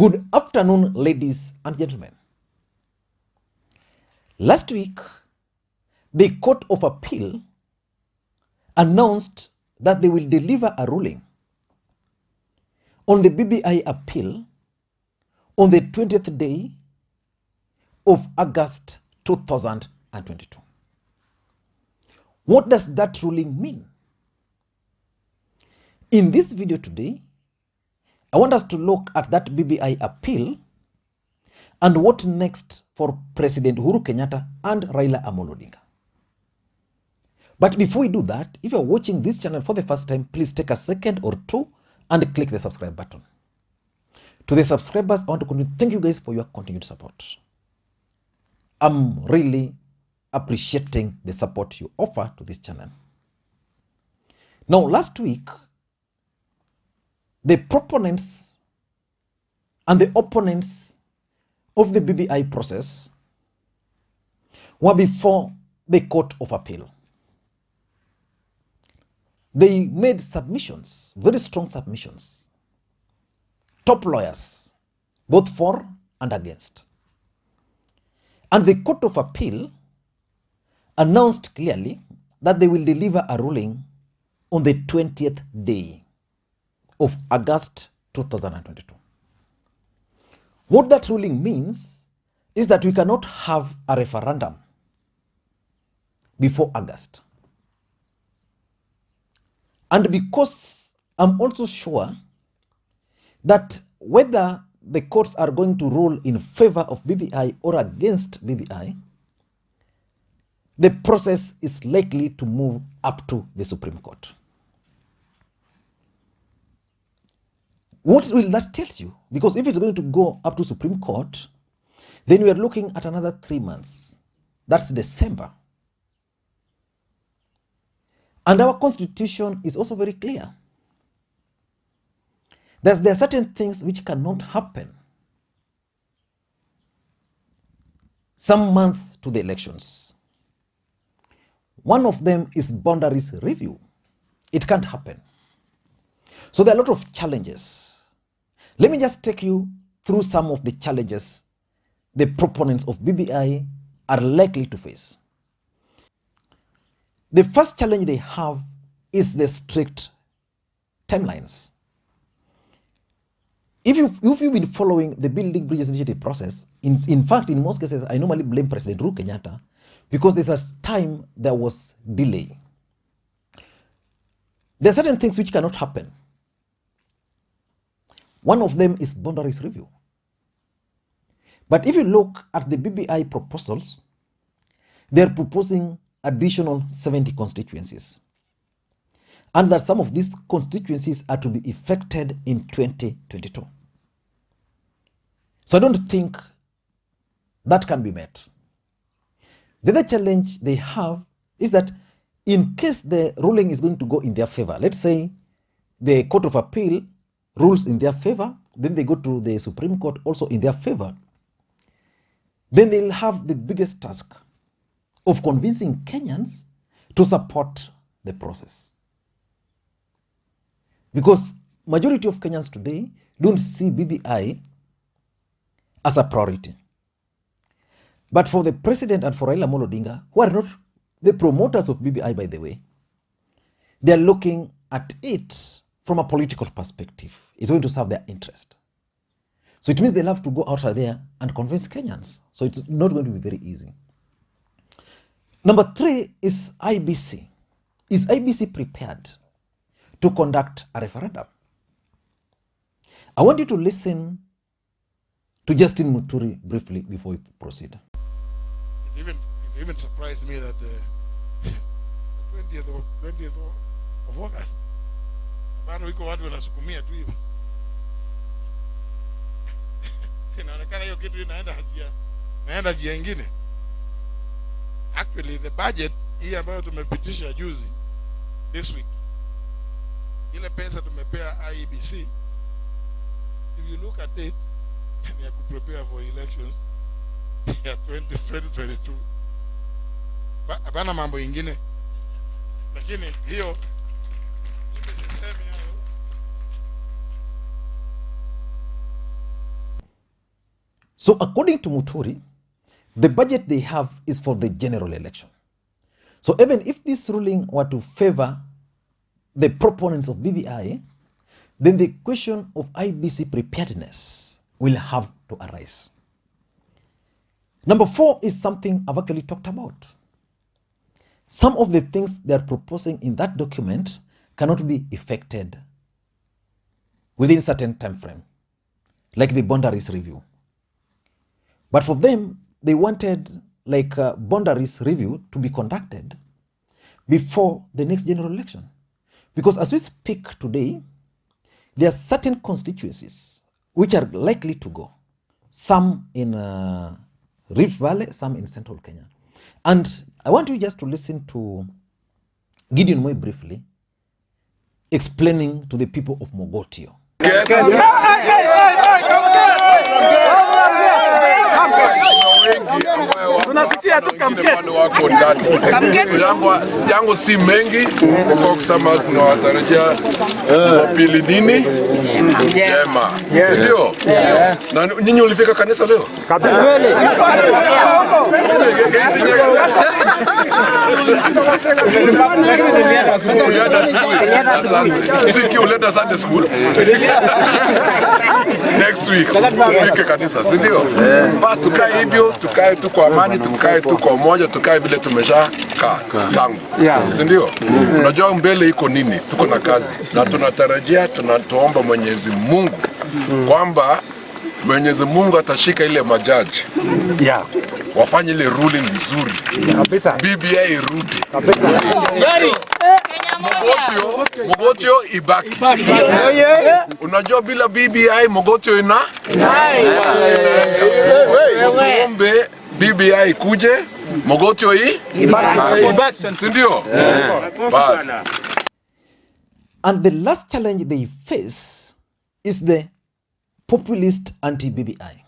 Good afternoon, ladies and gentlemen. Last week, the Court of Appeal announced that they will deliver a ruling on the BBI appeal on the 20th day of August 2022. What does that ruling mean? In this video today, I want us to look at that BBI appeal and what next for President Uhuru Kenyatta and Raila Odinga. But before we do that, if you're watching this channel for the first time, please take a second or two and click the subscribe button. To the subscribers, I want to continue. Thank you guys for your continued support. I'm really appreciating the support you offer to this channel. Now, last week, the proponents and the opponents of the BBI process were before the Court of Appeal. They made submissions, very strong submissions. Top lawyers, both for and against. And the Court of Appeal announced clearly that they will deliver a ruling on the 20th day of August 2022. What that ruling means is that we cannot have a referendum before August. And because I'm also sure that whether the courts are going to rule in favor of BBI or against BBI, the process is likely to move up to the Supreme Court. What will that tell you? Because if it's going to go up to Supreme Court, then we are looking at another 3 months. That's December. And our constitution is also very clear that there are certain things which cannot happen some months to the elections. One of them is boundaries review. It can't happen. So there are a lot of challenges. Let me just take you through some of the challenges the proponents of BBI are likely to face. The first challenge they have is the strict timelines. If you've been following the Building Bridges Initiative process, in fact, in most cases, I normally blame President Uhuru Kenyatta because there's a time there was delay. There are certain things which cannot happen. One of them is boundaries review. But if you look at the BBI proposals, they're proposing additional 70 constituencies. And that some of these constituencies are to be effected in 2022. So I don't think that can be met. The other challenge they have is that in case the ruling is going to go in their favor, let's say the Court of Appeal rules in their favor, then they go to the Supreme Court also in their favor, then they'll have the biggest task of convincing Kenyans to support the process. Because majority of Kenyans today don't see BBI as a priority. But for the president and for Raila Odinga, who are not the promoters of BBI, by the way, they're looking at it from a political perspective. It's going to serve their interest. So it means they'll have to go out there and convince Kenyans. So it's not going to be very easy. Number 3 is IEBC. Is IEBC prepared to conduct a referendum? I want you to listen to Justin Muturi briefly before we proceed. It even surprised me that the 20th of August, bado iko watu wanasukumia tu hiyo. Inaonekana hiyo kitu inaenda njia nyingine. Actually, the budget hii ambayo tumepitisha juzi, this week, ile pesa tumepea IEBC, if you look at it, ni ya prepare for elections ya 2022. Hapana mambo ingine. Lakini hiyo imesema So according to Muturi, the budget they have is for the general election. So even if this ruling were to favor the proponents of BBI, then the question of IEBC preparedness will have to arise. Number 4 is something I've actually talked about. Some of the things they are proposing in that document cannot be effected within certain time frame, like the boundaries review. But for them, they wanted like a boundaries review to be conducted before the next general election. Because as we speak today, there are certain constituencies which are likely to go. Some in Rift Valley, some in Central Kenya. And I want you just to listen to Gideon Moi briefly explaining to the people of Mogotio. Tunasikia tu wako ndani. Yangu si mengi kwa kusema tunawatarajia pili nini jema, ndio. Na nyinyi ulifika kanisa leo kabisa? Siki ulenda Sunday school next week wiki kanisa, si ndio? Basi tukae hivyo, tukae tu kwa amani, tukae tu kwa umoja, tukae vile tumesha tangu, si ndio? Unajua mbele iko nini, tuko na kazi na tunatarajia, tunatuomba Mwenyezi Mungu kwamba Mwenyezi Mungu atashika ile majaji wafanye ile ruling vizuri, BBI irudi, Mogotio ibaki. Unajua bila BBI Mogotio tuombe BBI kuje, Mogotio ibaki, si ndio? Basi. And the last challenge they face is the populist anti-BBI.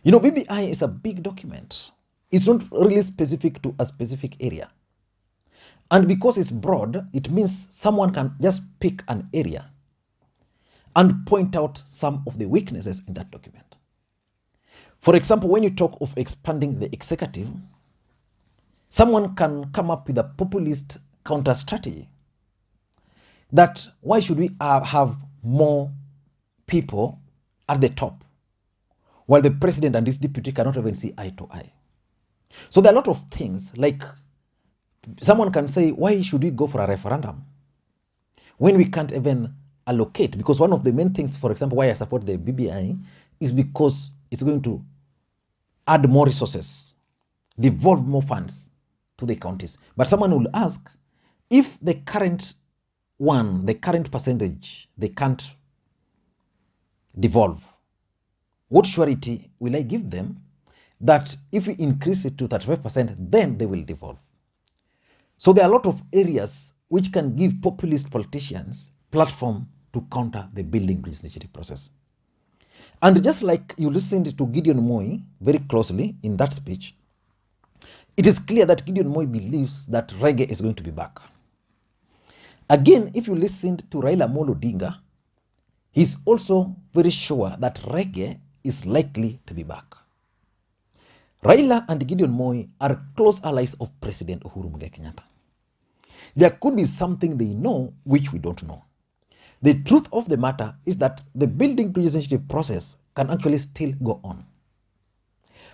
You know, BBI is a big document. It's not really specific to a specific area. And because it's broad, it means someone can just pick an area and point out some of the weaknesses in that document. For example, when you talk of expanding the executive, someone can come up with a populist counter strategy that why should we have more people at the top while the president and his deputy cannot even see eye to eye. So there are a lot of things, like someone can say, why should we go for a referendum when we can't even allocate? Because one of the main things, for example, why I support the BBI is because it's going to add more resources, devolve more funds to the counties. But someone will ask, if the current percentage, they can't devolve, what surety will I give them that if we increase it to 35%, then they will devolve? So there are a lot of areas which can give populist politicians platform to counter the building bridge initiative process. And just like you listened to Gideon Moi very closely in that speech, it is clear that Gideon Moi believes that reggae is going to be back. Again, if you listened to Raila Odinga, he's also very sure that reggae is likely to be back. Raila and Gideon Moi are close allies of President Uhuru Kenyatta. There could be something they know which we don't know. The truth of the matter is that the building bridges initiative process can actually still go on.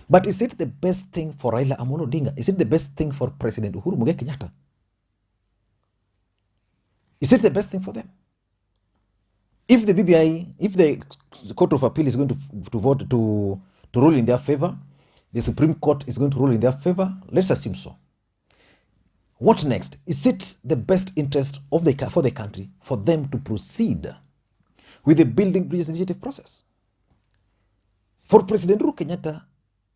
But is it the best thing for Raila Amolo Odinga? Is it the best thing for President Uhuru Kenyatta? Is it the best thing for them? If the BBI, if the Court of Appeal is going to vote to rule in their favor, the Supreme Court is going to rule in their favor, let's assume so. What next? Is it the best interest of for the country for them to proceed with the building bridges initiative process? For President Uhuru Kenyatta,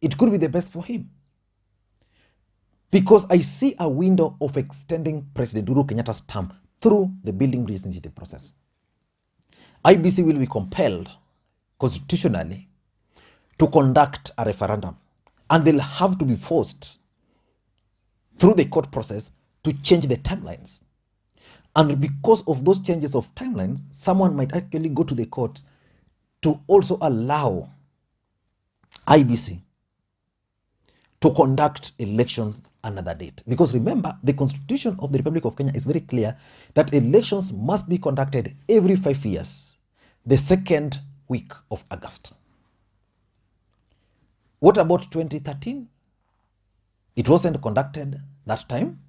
it could be the best for him. Because I see a window of extending President Uhuru Kenyatta's term through the building bridges initiative process. IEBC will be compelled constitutionally to conduct a referendum, and they'll have to be forced through the court process to change the timelines. And because of those changes of timelines, someone might actually go to the court to also allow IEBC to conduct elections another date. Because remember, the Constitution of the Republic of Kenya is very clear that elections must be conducted every 5 years, the second week of August. What about 2013? It wasn't conducted that time.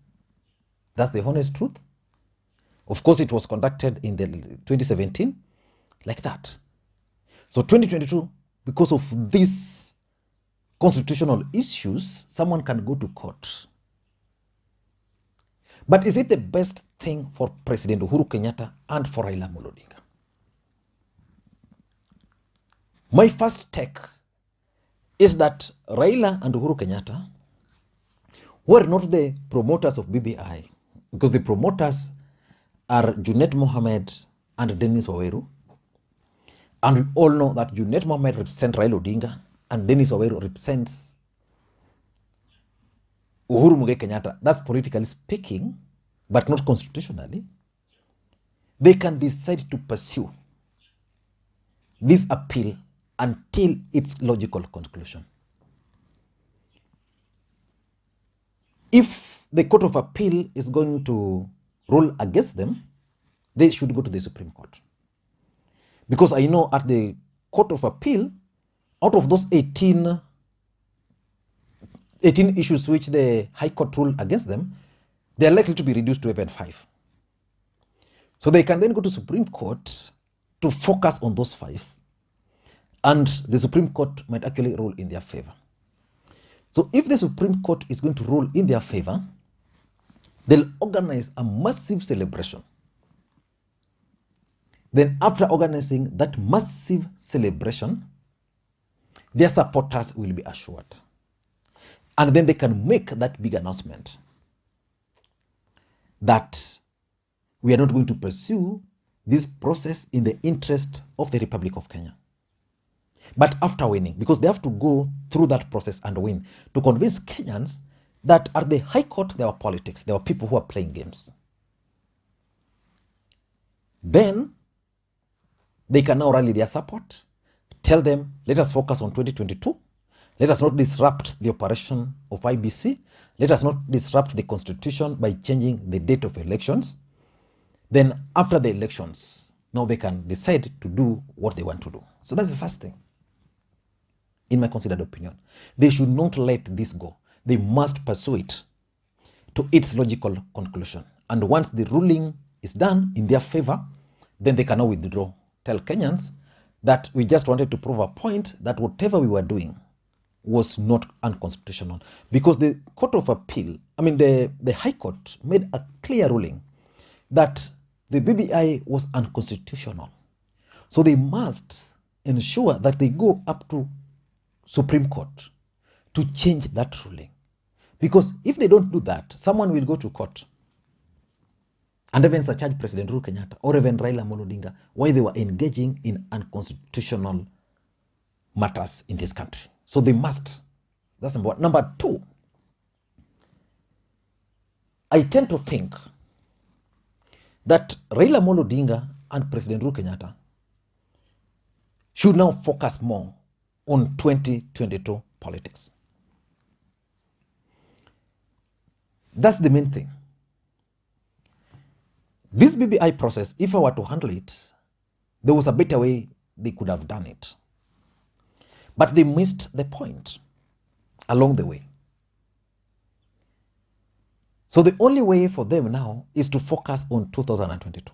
That's the honest truth. Of course, it was conducted in the 2017, like that. So 2022, because of these constitutional issues, someone can go to court. But is it the best thing for President Uhuru Kenyatta and for Raila Odinga? My first take is that Raila and Uhuru Kenyatta were not the promoters of BBI, because the promoters are Junet Mohammed and Dennis Waweru. And we all know that Junet Mohammed represents Raila Odinga and Dennis Waweru represents Uhuru Muigai Kenyatta. That's politically speaking, but not constitutionally. They can decide to pursue this appeal until its logical conclusion. If the Court of Appeal is going to rule against them, they should go to the Supreme Court. Because I know at the Court of Appeal, out of those 18 issues which the High Court ruled against them, they are likely to be reduced to even 5. So they can then go to Supreme Court to focus on those 5, and the Supreme Court might actually rule in their favor. So if the Supreme Court is going to rule in their favor, they'll organize a massive celebration. Then after organizing that massive celebration, their supporters will be assured. And then they can make that big announcement that we are not going to pursue this process in the interest of the Republic of Kenya. But after winning, because they have to go through that process and win, to convince Kenyans that at the High Court there were politics, there were people who are playing games. Then they can now rally their support, tell them, let us focus on 2022. Let us not disrupt the operation of IEBC. Let us not disrupt the constitution by changing the date of elections. Then after the elections, now they can decide to do what they want to do. So that's the first thing. In my considered opinion, they should not let this go. They must pursue it to its logical conclusion. And once the ruling is done in their favor, then they can now withdraw. Tell Kenyans that we just wanted to prove a point that whatever we were doing was not unconstitutional. Because the Court of Appeal, the High Court made a clear ruling that the BBI was unconstitutional. So they must ensure that they go up to Supreme Court to change that ruling. Because if they don't do that, someone will go to court and even charge President Uhuru Kenyatta or even Raila Odinga why they were engaging in unconstitutional matters in this country. So they must. That's number one. Number two, I tend to think that Raila Odinga and President Uhuru Kenyatta should now focus more on 2022 politics. That's the main thing. This BBI process, if I were to handle it, there was a better way they could have done it. But they missed the point along the way. So the only way for them now is to focus on 2022.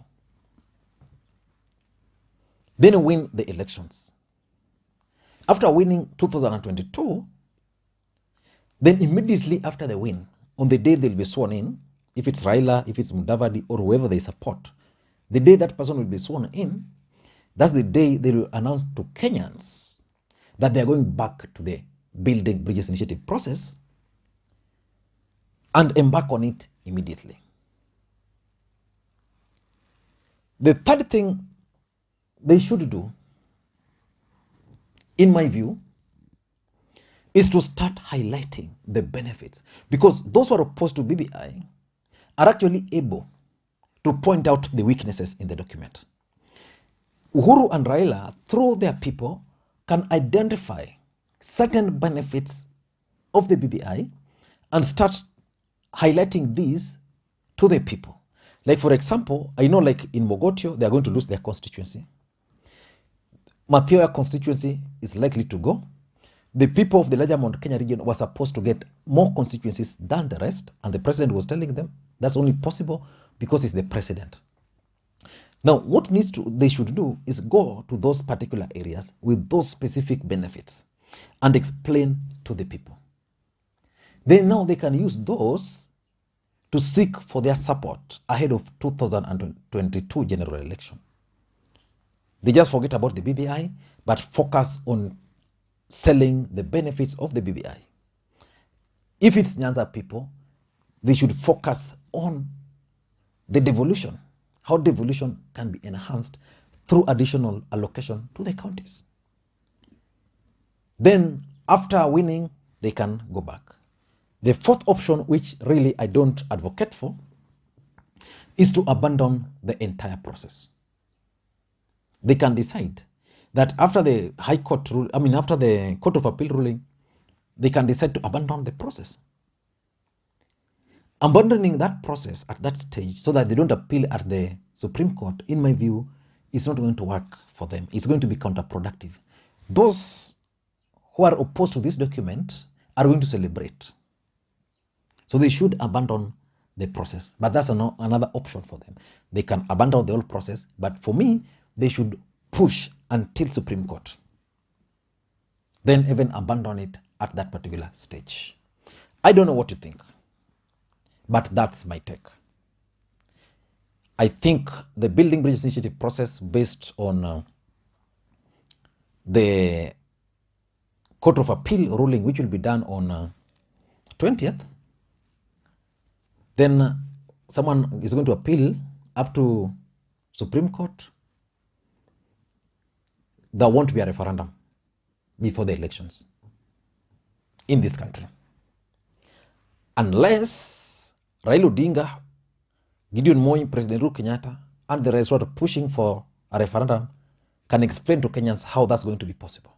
Then win the elections. After winning 2022, then immediately after the win, on the day they'll be sworn in, if it's Raila, if it's Mudavadi, or whoever they support, the day that person will be sworn in, that's the day they will announce to Kenyans that they are going back to the Building Bridges Initiative process and embark on it immediately. The third thing they should do, in my view, is to start highlighting the benefits, because those who are opposed to BBI are actually able to point out the weaknesses in the document. Uhuru and Raila, through their people, can identify certain benefits of the BBI and start highlighting these to the people. Like, for example, I know like in Mogotio, they are going to lose their constituency. Mathioya constituency is likely to go. The people of the larger Mount Kenya region were supposed to get more constituencies than the rest, and the president was telling them that's only possible because he's the president. Now, what they should do is go to those particular areas with those specific benefits and explain to the people. Then now they can use those to seek for their support ahead of 2022 general election. They just forget about the BBI, but focus on selling the benefits of the BBI. If it's Nyanza people, they should focus on the devolution, how devolution can be enhanced through additional allocation to the counties. Then after winning, they can go back. The fourth option, which really I don't advocate for, is to abandon the entire process. They can decide that after the High Court after the Court of Appeal ruling, they can decide to abandon the process. Abandoning that process at that stage so that they don't appeal at the Supreme Court, in my view, is not going to work for them. It's going to be counterproductive. Those who are opposed to this document are going to celebrate. So they should abandon the process. But that's another option for them. They can abandon the whole process. But for me, they should push until Supreme Court. Then even abandon it at that particular stage. I don't know what you think, but that's my take. I think the Building Bridges Initiative process based on the Court of Appeal ruling, which will be done on 20th, then someone is going to appeal up to Supreme Court. There won't be a referendum before the elections in this country. Unless Raila Odinga, Gideon Moi, President Uhuru Kenyatta, and the rest who are pushing for a referendum can explain to Kenyans how that's going to be possible.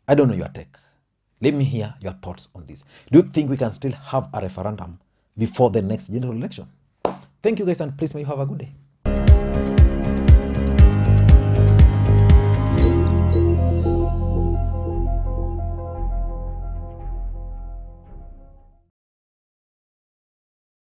I don't know your take. Let me hear your thoughts on this. Do you think we can still have a referendum before the next general election? Thank you guys, and please may you have a good day.